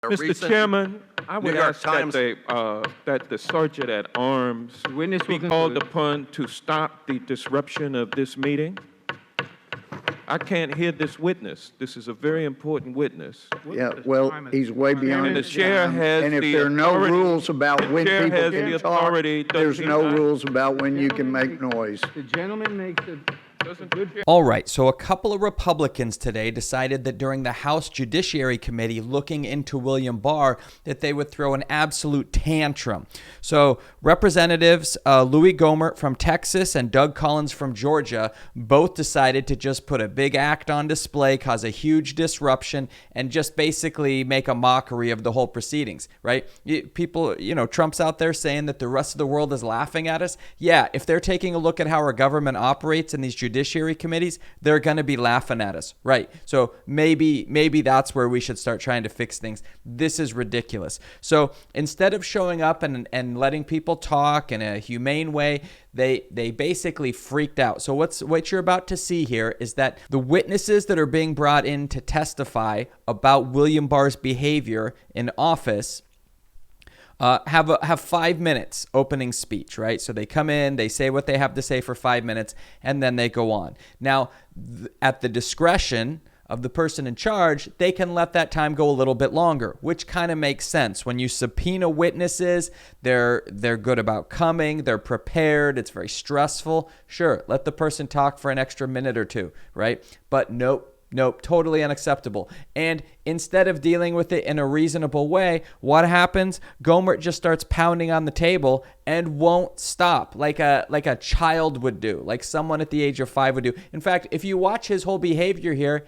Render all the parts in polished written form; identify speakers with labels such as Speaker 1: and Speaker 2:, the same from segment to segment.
Speaker 1: Mr. Chairman, I would ask that the Sergeant at Arms be called upon to stop the disruption of this meeting. I can't hear this witness. This is a very important witness.
Speaker 2: Yeah, well, he's way beyond
Speaker 1: And the
Speaker 2: his
Speaker 1: chair
Speaker 2: time.
Speaker 1: has
Speaker 2: And if
Speaker 1: the
Speaker 2: there are no
Speaker 1: authority-
Speaker 2: rules about when
Speaker 1: chair
Speaker 2: people
Speaker 1: has the
Speaker 2: can talk,
Speaker 1: authority, does
Speaker 2: there's
Speaker 1: he
Speaker 2: no
Speaker 1: not?
Speaker 2: rules about when you can make noise.
Speaker 3: The gentleman makes a good...
Speaker 4: All right, so a couple of Republicans today decided that during the House Judiciary Committee looking into William Barr, that they would throw an absolute tantrum. So Representatives Louie Gohmert from Texas and Doug Collins from Georgia both decided to just put a big act on display, cause a huge disruption, and just basically make a mockery of the whole proceedings, right? People, Trump's out there saying that the rest of the world is laughing at us. Yeah, if they're taking a look at how our government operates in these judiciary committees, they're going to be laughing at us, right? So maybe that's where we should start trying to fix things. This is ridiculous. So instead of showing up and letting people talk in a humane way, they basically freaked out. So what you're about to see here is that the witnesses that are being brought in to testify about William Barr's behavior in office have 5 minutes opening speech, right? So they come in, they say what they have to say for 5 minutes, and then they go on. Now, at the discretion of the person in charge, they can let that time go a little bit longer, which kind of makes sense. When you subpoena witnesses, they're good about coming, they're prepared, it's very stressful. Sure, let the person talk for an extra minute or two, right? But nope, totally unacceptable. And instead of dealing with it in a reasonable way, what happens? Gohmert just starts pounding on the table and won't stop, like a child would do, like someone at the age of 5 would do. In fact, if you watch his whole behavior here,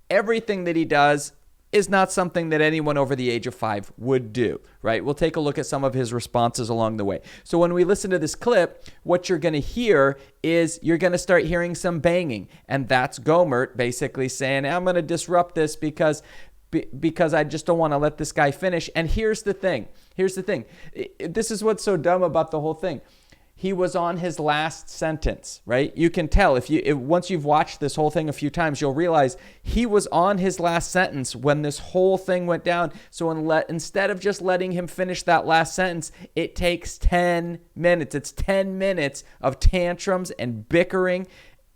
Speaker 4: everything that he does is not something that anyone over the age of 5 would do, right? We'll take a look at some of his responses along the way. So when we listen to this clip, what you're going to hear is you're going to start hearing some banging. And that's Gohmert basically saying, I'm going to disrupt this because I just don't want to let this guy finish. And here's the thing. This is what's so dumb about the whole thing. He was on his last sentence, right? You can tell once you've watched this whole thing a few times, you'll realize he was on his last sentence when this whole thing went down. So instead of just letting him finish that last sentence, it takes 10 minutes. It's 10 minutes of tantrums and bickering,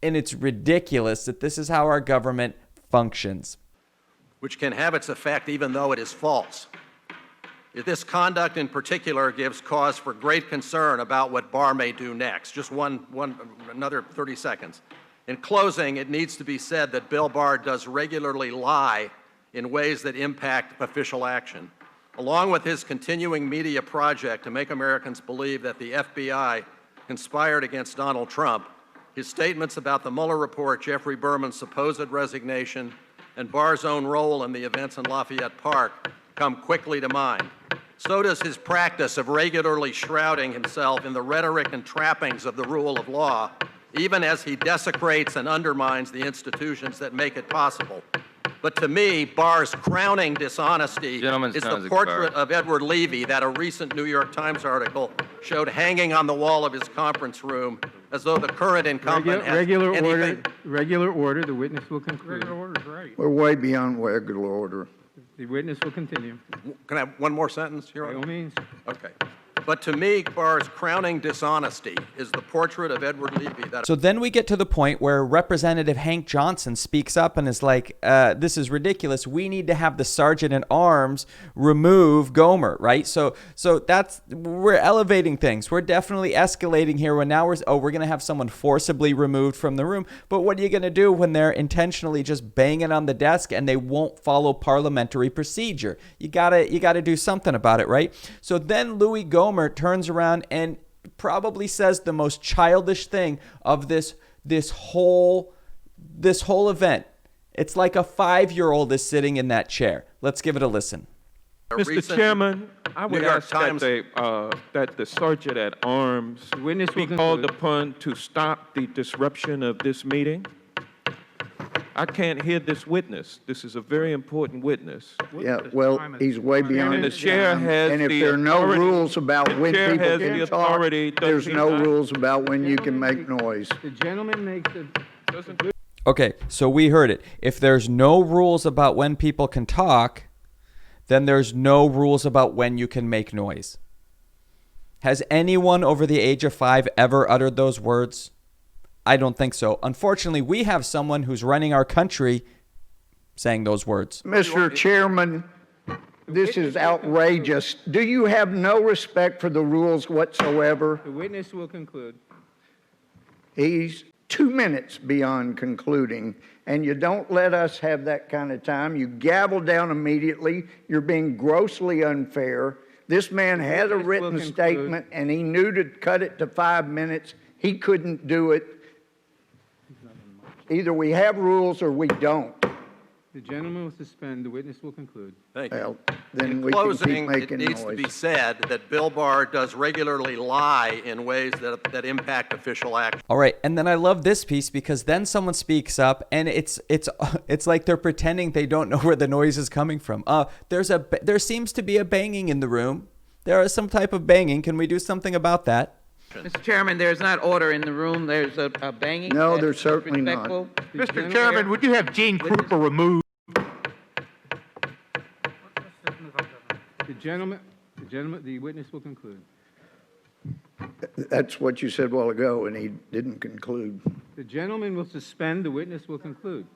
Speaker 4: and it's ridiculous that this is how our government functions.
Speaker 5: Which can have its effect even though it is false. This conduct in particular gives cause for great concern about what Barr may do next. Just another 30 seconds. In closing, it needs to be said that Bill Barr does regularly lie in ways that impact official action. Along with his continuing media project to make Americans believe that the FBI conspired against Donald Trump, his statements about the Mueller report, Jeffrey Berman's supposed resignation, and Barr's own role in the events in Lafayette Park come quickly to mind. So does his practice of regularly shrouding himself in the rhetoric and trappings of the rule of law, even as he desecrates and undermines the institutions that make it possible. But to me, Barr's crowning dishonesty is the portrait of Edward Levy that a recent New York Times article showed hanging on the wall of his conference room, as though the current incumbent has anything...
Speaker 3: Regular order, the witness will conclude.
Speaker 1: Regular order is right.
Speaker 2: We're way beyond regular order.
Speaker 3: The witness will continue.
Speaker 5: Can I have one more sentence, Your Honor?
Speaker 3: By all means.
Speaker 5: Okay. But to me, Barr's crowning dishonesty is the portrait of Edward Levy.
Speaker 4: So then we get to the point where Representative Hank Johnson speaks up and is like, this is ridiculous. We need to have the Sergeant at Arms remove Gohmert, right? So we're elevating things. We're definitely escalating here when now we're going to have someone forcibly removed from the room. But what are you going to do when they're intentionally just banging on the desk and they won't follow parliamentary procedure? You gotta do something about it, right? So then Louie Gohmert turns around and probably says the most childish thing of this whole event. It's like a 5-year-old is sitting in that chair. Let's give it a listen.
Speaker 1: Mr. Chairman, I would ask that the Sergeant at Arms be called upon to stop the disruption of this meeting. I can't hear this witness. This is a very important witness.
Speaker 2: Yeah, well, he's way beyond
Speaker 1: And the
Speaker 2: his
Speaker 1: chair
Speaker 2: time.
Speaker 1: has
Speaker 2: And if
Speaker 1: the
Speaker 2: there are no
Speaker 1: authority-
Speaker 2: rules about when
Speaker 1: chair
Speaker 2: people
Speaker 1: has
Speaker 2: can
Speaker 1: the
Speaker 2: talk,
Speaker 1: authority, does
Speaker 2: there's
Speaker 1: he
Speaker 2: no
Speaker 1: not?
Speaker 2: rules about when you can make noise.
Speaker 3: The gentleman makes a...
Speaker 4: Okay, so we heard it. If there's no rules about when people can talk, then there's no rules about when you can make noise. Has anyone over the age of 5 ever uttered those words? I don't think so. Unfortunately, we have someone who's running our country saying those words.
Speaker 2: Mr. Chairman, this is outrageous. Do you have no respect for the rules whatsoever?
Speaker 3: The witness will conclude.
Speaker 2: He's 2 minutes beyond concluding, and you don't let us have that kind of time. You gavel down immediately. You're being grossly unfair. This man had a written statement, and he knew to cut it to 5 minutes. He couldn't do it. Either we have rules or we don't.
Speaker 3: The gentleman will suspend. The witness will conclude.
Speaker 5: Thank you.
Speaker 2: Well, then
Speaker 5: In
Speaker 2: we can keep
Speaker 5: closing, it
Speaker 2: making
Speaker 5: needs to
Speaker 2: noise.
Speaker 5: be said that Bill Barr does regularly lie in ways that impact official action.
Speaker 4: All right, and then I love this piece because then someone speaks up, and it's like they're pretending they don't know where the noise is coming from. There seems to be a banging in the room. There is some type of banging. Can we do something about that?
Speaker 6: Mr. Chairman, there's not order in the room. There's a banging.
Speaker 2: No,
Speaker 6: That's
Speaker 2: there's certainly not.
Speaker 6: disrespectful.
Speaker 7: Mr. Chairman, would you have Gene Krupa removed?
Speaker 3: The witness will conclude.
Speaker 2: That's what you said a while ago, and he didn't conclude.
Speaker 3: The gentleman will suspend. The witness will conclude.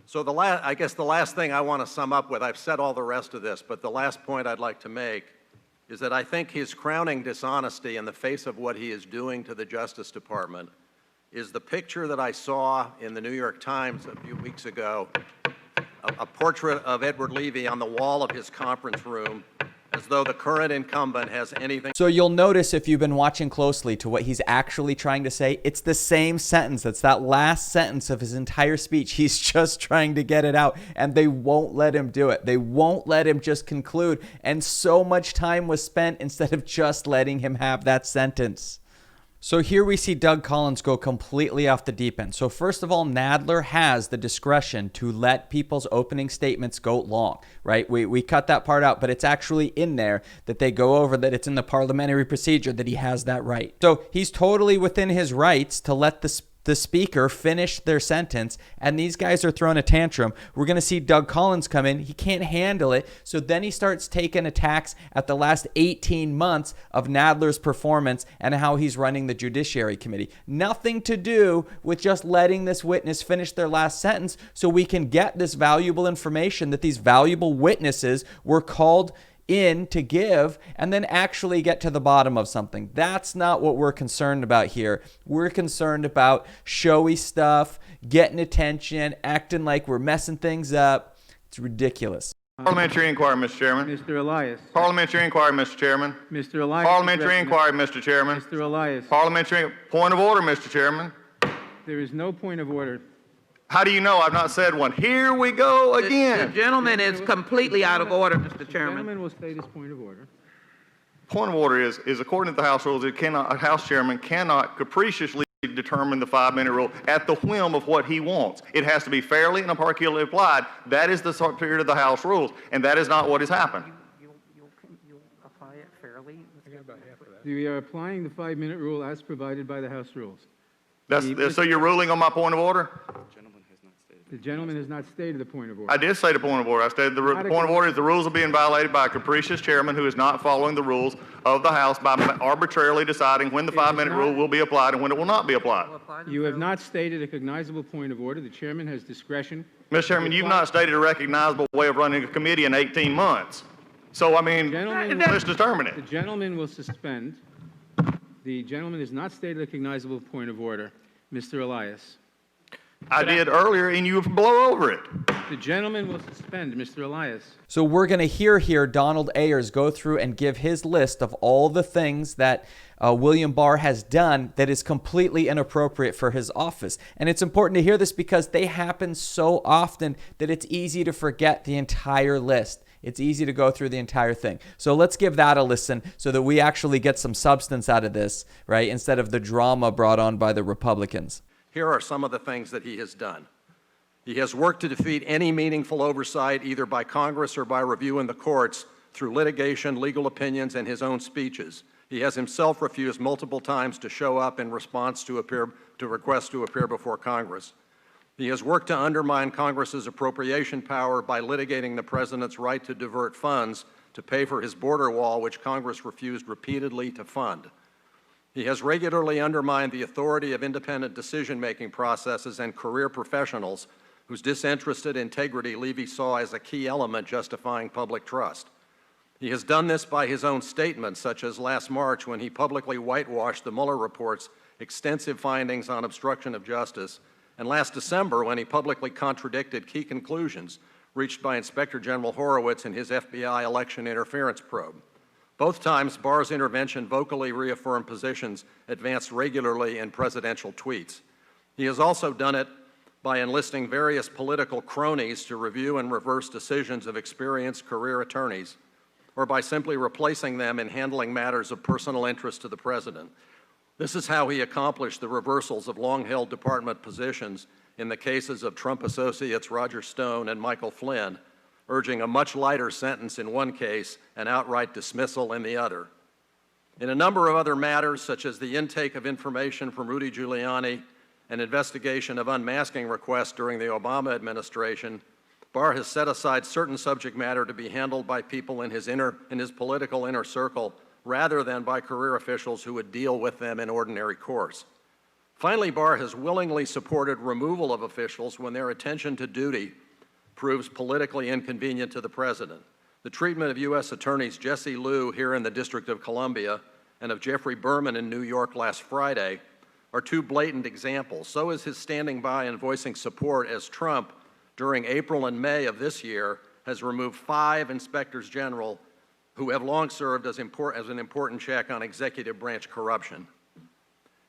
Speaker 5: So I guess the last thing I want to sum up with, I've said all the rest of this, but the last point I'd like to make is that I think his crowning dishonesty in the face of what he is doing to the Justice Department is the picture that I saw in the New York Times a few weeks ago, a portrait of Edward Levy on the wall of his conference room, as though the current incumbent has anything.
Speaker 4: So you'll notice if you've been watching closely to what he's actually trying to say, it's the same sentence. It's that last sentence of his entire speech. He's just trying to get it out, and they won't let him do it. They won't let him just conclude, and so much time was spent instead of just letting him have that sentence. So here we see Doug Collins go completely off the deep end. So first of all, Nadler has the discretion to let people's opening statements go long, right? We cut that part out, but it's actually in there that they go over that it's in the parliamentary procedure that he has that right. So he's totally within his rights to let the speaker finish their sentence, and these guys are throwing a tantrum. We're going to see Doug Collins come in. He can't handle it, so then he starts taking attacks at the last 18 months of Nadler's performance and how he's running the Judiciary Committee. Nothing to do with just letting this witness finish their last sentence so we can get this valuable information that these valuable witnesses were called in to give and then actually get to the bottom of something. That's not what we're concerned about here. We're concerned about showy stuff, getting attention, acting like we're messing things up. It's ridiculous.
Speaker 7: Parliamentary inquiry, Mr. Chairman.
Speaker 3: Mr. Elias.
Speaker 7: Parliamentary inquiry, Mr. Chairman.
Speaker 3: Mr. Elias.
Speaker 7: Parliamentary inquiry, Mr. Chairman.
Speaker 3: Mr. Elias.
Speaker 7: Parliamentary point of order, Mr. Chairman.
Speaker 3: There is no point of order.
Speaker 7: How do you know I've not said one? Here we go
Speaker 6: The
Speaker 7: again.
Speaker 6: gentleman is completely out of order, Mr.
Speaker 3: The
Speaker 6: Chairman.
Speaker 3: gentleman will state his point of order.
Speaker 7: Point of order is according to the House rules, a House chairman cannot capriciously determine the 5-minute rule at the whim of what he wants. It has to be fairly and impartially applied. That is the spirit of the House rules, and that is not what has happened.
Speaker 6: You'll apply it fairly?
Speaker 3: We are applying the 5-minute rule as provided by the House rules.
Speaker 7: So you're ruling on my point of order?
Speaker 3: The gentleman has not stated the point of order.
Speaker 7: I did say the point of order. I stated the point of order is the rules are being violated by a capricious chairman who is not following the rules of the House by arbitrarily deciding when the 5-minute rule will be applied and when it will not be applied.
Speaker 3: You have not stated a cognizable point of order. The chairman has discretion.
Speaker 7: Mr. Chairman, you've not stated a recognizable way of running a committee in 18 months. So, I mean, let's determine
Speaker 3: The
Speaker 7: it.
Speaker 3: gentleman will suspend. The gentleman has not stated a cognizable point of order. Mr. Elias.
Speaker 7: I did earlier, and you blow over it.
Speaker 3: The gentleman will suspend. Mr. Elias.
Speaker 4: So we're going to hear here Donald Ayers go through and give his list of all the things that William Barr has done that is completely inappropriate for his office. And it's important to hear this because they happen so often that it's easy to forget the entire list. It's easy to go through the entire thing. So let's give that a listen so that we actually get some substance out of this, right, instead of the drama brought on by the Republicans.
Speaker 5: Here are some of the things that he has done. He has worked to defeat any meaningful oversight, either by Congress or by review in the courts, through litigation, legal opinions, and his own speeches. He has himself refused multiple times to show up in response to requests to appear before Congress. He has worked to undermine Congress's appropriation power by litigating the president's right to divert funds to pay for his border wall, which Congress refused repeatedly to fund. He has regularly undermined the authority of independent decision-making processes and career professionals whose disinterested integrity Levy saw as a key element justifying public trust. He has done this by his own statements, such as last March when he publicly whitewashed the Mueller report's extensive findings on obstruction of justice, and last December when he publicly contradicted key conclusions reached by Inspector General Horowitz in his FBI election interference probe. Both times, Barr's intervention vocally reaffirmed positions advanced regularly in presidential tweets. He has also done it by enlisting various political cronies to review and reverse decisions of experienced career attorneys, or by simply replacing them in handling matters of personal interest to the president. This is how he accomplished the reversals of long-held department positions in the cases of Trump associates Roger Stone and Michael Flynn, urging a much lighter sentence in one case and outright dismissal in the other. In a number of other matters, such as the intake of information from Rudy Giuliani and investigation of unmasking requests during the Obama administration, Barr has set aside certain subject matter to be handled by people in his political inner circle rather than by career officials who would deal with them in ordinary course. Finally, Barr has willingly supported removal of officials when their attention to duty proves politically inconvenient to the president. The treatment of U.S. Attorneys Jesse Liu here in the District of Columbia and of Jeffrey Berman in New York last Friday are two blatant examples. So is his standing by and voicing support as Trump, during April and May of this year, has removed 5 inspectors general who have long served as an important check on executive branch corruption.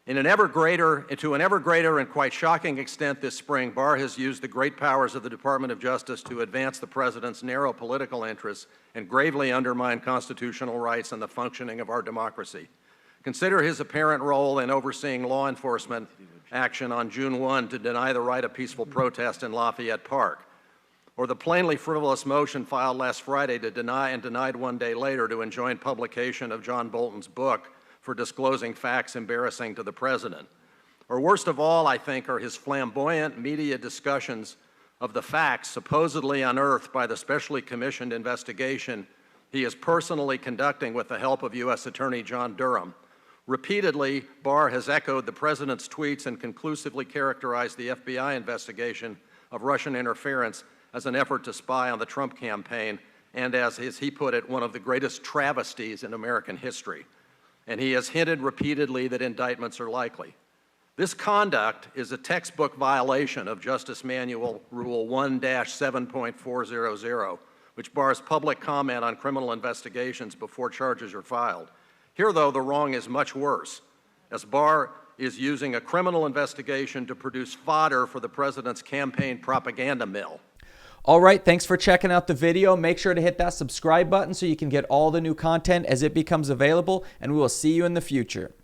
Speaker 5: To an ever greater and quite shocking extent this spring, Barr has used the great powers of the Department of Justice to advance the president's narrow political interests and gravely undermine constitutional rights and the functioning of our democracy. Consider his apparent role in overseeing law enforcement action on June 1 to deny the right of peaceful protest in Lafayette Park, or the plainly frivolous motion filed last Friday to deny and denied one day later to enjoin publication of John Bolton's book for disclosing facts embarrassing to the president. Or worst of all, I think, are his flamboyant media discussions of the facts supposedly unearthed by the specially commissioned investigation he is personally conducting with the help of U.S. Attorney John Durham. Repeatedly, Barr has echoed the president's tweets and conclusively characterized the FBI investigation of Russian interference as an effort to spy on the Trump campaign and, as he put it, one of the greatest travesties in American history. And he has hinted repeatedly that indictments are likely. This conduct is a textbook violation of Justice Manual Rule 1-7.400, which bars public comment on criminal investigations before charges are filed. Here, though, the wrong is much worse, as Barr is using a criminal investigation to produce fodder for the president's campaign propaganda mill.
Speaker 4: All right, thanks for checking out the video. Make sure to hit that subscribe button so you can get all the new content as it becomes available, and we will see you in the future.